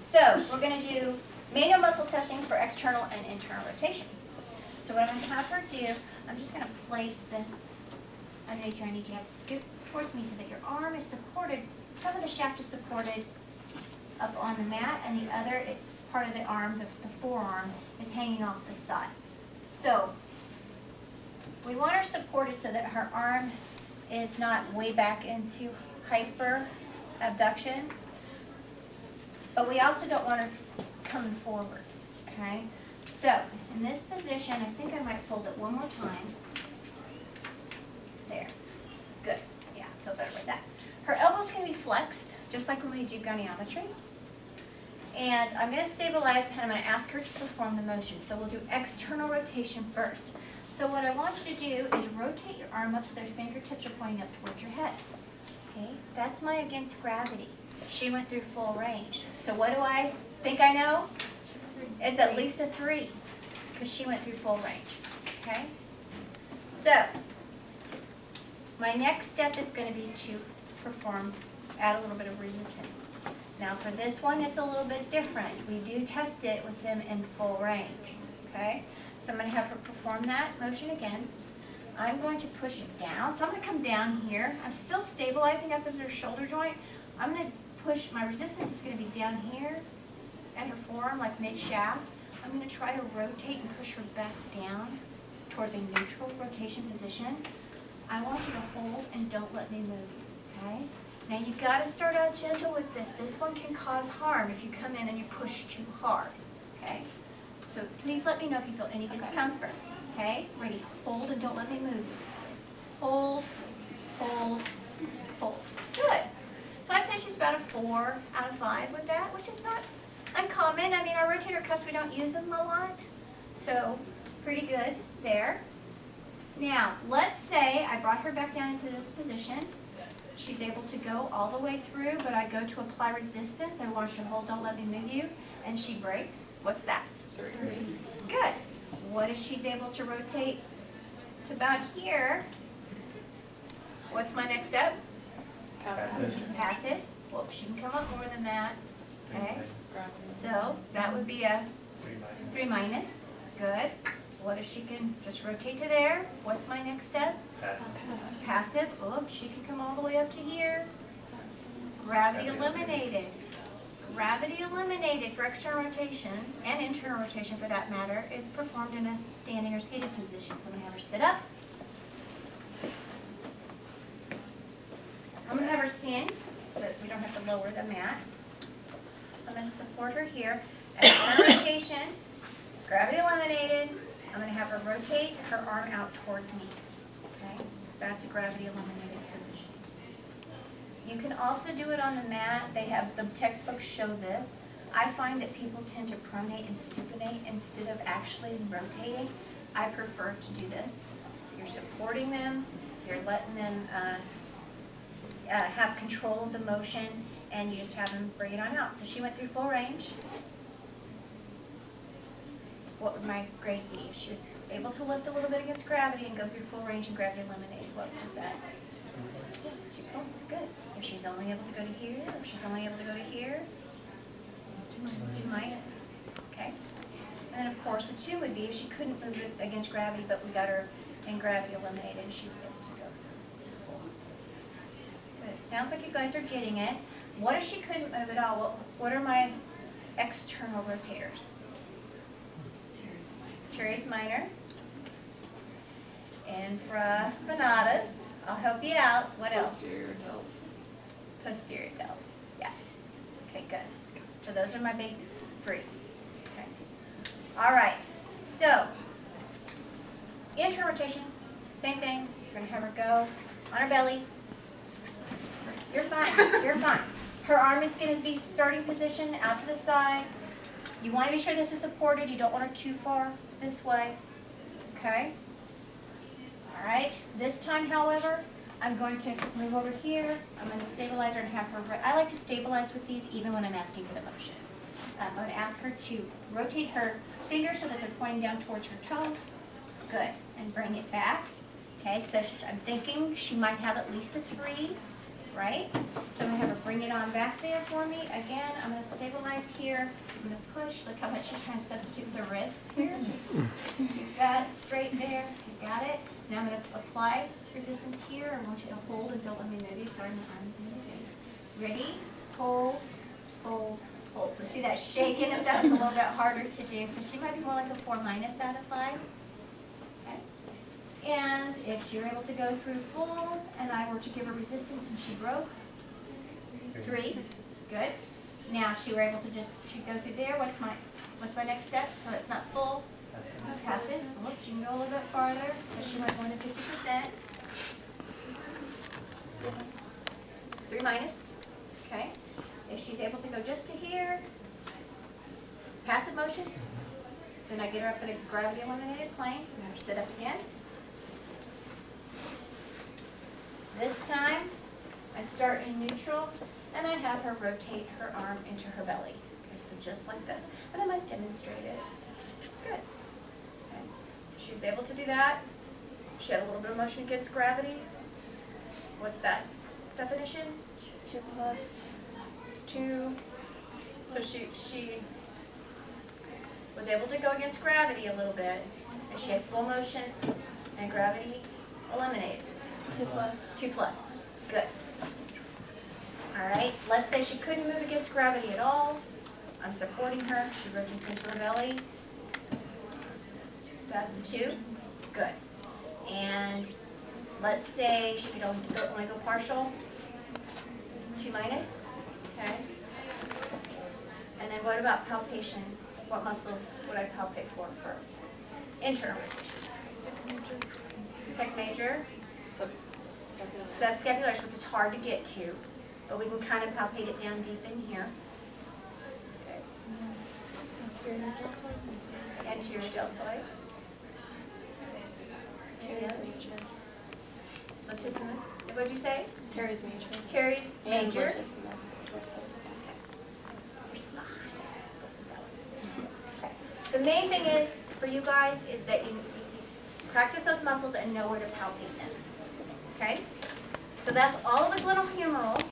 So we're going to do manual muscle testing for external and internal rotation. So what I'm going to have her do, I'm just going to place this underneath here. I need you to have to scoot towards me so that your arm is supported. Some of the shaft is supported up on the mat, and the other part of the arm, the forearm, is hanging off the side. So we want her supported so that her arm is not way back into hyper abduction, but we also don't want her coming forward, okay? So in this position, I think I might fold it one more time. There. Good. Yeah, feel better with that. Her elbows can be flexed, just like when we do goniometry. And I'm going to stabilize and I'm going to ask her to perform the motion. So we'll do external rotation first. So what I want you to do is rotate your arm up so their fingertips are pointing up towards your head. Okay, that's my against gravity. She went through full range. So what do I think I know? It's at least a 3 because she went through full range. Okay? So my next step is going to be to add a little bit of resistance. Now for this one, it's a little bit different. We do test it with them in full range. Okay? So I'm going to have her perform that motion again. I'm going to push it down. So I'm going to come down here. I'm still stabilizing up at her shoulder joint. I'm going to push, my resistance is going to be down here at her forearm, like mid-shaft. I'm going to try to rotate and push her back down towards a neutral rotation position. I want you to hold and don't let me move you, okay? Now you've got to start out gentle with this. This one can cause harm if you come in and you push too hard, okay? So please let me know if you feel any discomfort, okay? Ready, hold and don't let me move you. Hold, hold, hold. Good. So I'd say she's about a 4 out of 5 with that, which is not uncommon. I mean, our rotator cuffs, we don't use them a lot. So pretty good there. Now, let's say I brought her back down into this position. She's able to go all the way through, but I go to apply resistance. I want you to hold, don't let me move you, and she breaks. What's that? 3. Good. What if she's able to rotate to about here? What's my next step? Passive. Well, she can come up more than that. Okay. So that would be a 3 minus. Good. What if she can just rotate to there? What's my next step? Passive. Passive. Oh, she can come all the way up to here. Gravity eliminated. Gravity eliminated for external rotation and internal rotation for that matter is performed in a standing or seated position. So I'm going to have her sit up. I'm going to have her stand so that we don't have to lower the mat. I'm going to support her here. External rotation, gravity eliminated. I'm going to have her rotate her arm out towards me. Okay? That's a gravity eliminated position. You can also do it on the mat. They have, the textbooks show this. I find that people tend to pronate and supinate instead of actually rotating. I prefer to do this. You're supporting them. You're letting them have control of the motion, and you just have them bring it on out. So she went through full range. What would my grade be? If she was able to lift a little bit against gravity and go through full range and gravity eliminated, what was that? 2 points, good. If she's only able to go to here, if she's only able to go to here, 2 minus, okay? And then of course the 2 would be if she couldn't move it against gravity, but we got her in gravity eliminated and she was able to go full. Good, it sounds like you guys are getting it. What if she couldn't move at all? Well, what are my external rotators? Teres minor, infraspinatus. I'll help you out. What else? Posterior delt. Posterior delt. Yeah. Okay, good. So those are my big 3. Okay. All right. So internal rotation, same thing. You're going to have her go on her belly. You're fine. You're fine. Her arm is going to be starting position out to the side. You want to be sure this is supported. You don't want her too far this way. Okay? All right. This time, however, I'm going to move over here. I'm going to stabilize her and have her, I like to stabilize with these even when I'm asking for the motion. I'm going to ask her to rotate her fingers so that they're pointing down towards her toes. Good. And bring it back. Okay, so I'm thinking she might have at least a 3. right? So I'm gonna have her bring it on back there for me. Again, I'm gonna stabilize here. I'm gonna push. Look how much she's trying to substitute with her wrist here. You got it straight there. You got it. Now I'm gonna apply resistance here. I want you to hold and don't let me move you. Sorry, my arm's moving. Ready? Hold, hold, hold. So see that shaking and stuff? It's a little bit harder to do. So she might be more like a 4- out of 5. Okay. And if you're able to go through full, and I were to give her resistance and she broke, 3. Good. Now if she were able to she'd go through there. What's my next step? So it's not full. Pass it. Look, she can go a little bit farther because she went more than 50%. 3-. Okay. If she's able to go just to here, passive motion, then I get her up in a gravity eliminated plane, so I'm going to sit up again. This time, I start in neutral, and I have her rotate her arm into her belly. Okay, so just like this. And I might demonstrate it. Good. Okay. So she was able to do that. She had a little bit of motion against gravity. What's that definition? 2 plus. 2. So she was able to go against gravity a little bit, and she had full motion and gravity eliminated. 2 plus. 2+. Good. All right. Let's say she couldn't move against gravity at all. I'm supporting her. She rotates into her belly. That's a 2. Good. And let's say she could only go partial. 2-. Okay. And then what about palpation? What muscles would I palpate for internal rotation? Pec major. Subscapular, which is hard to get to, but we can kind of palpate it down deep in here. Okay. Anterior deltoid. Latissimus. What'd you say? Teres major. Teres major. And latissimus dorsal. Okay. The main thing is for you guys is that you practice those muscles and know where to palpate them. Okay? So that's all of the glenohumeral.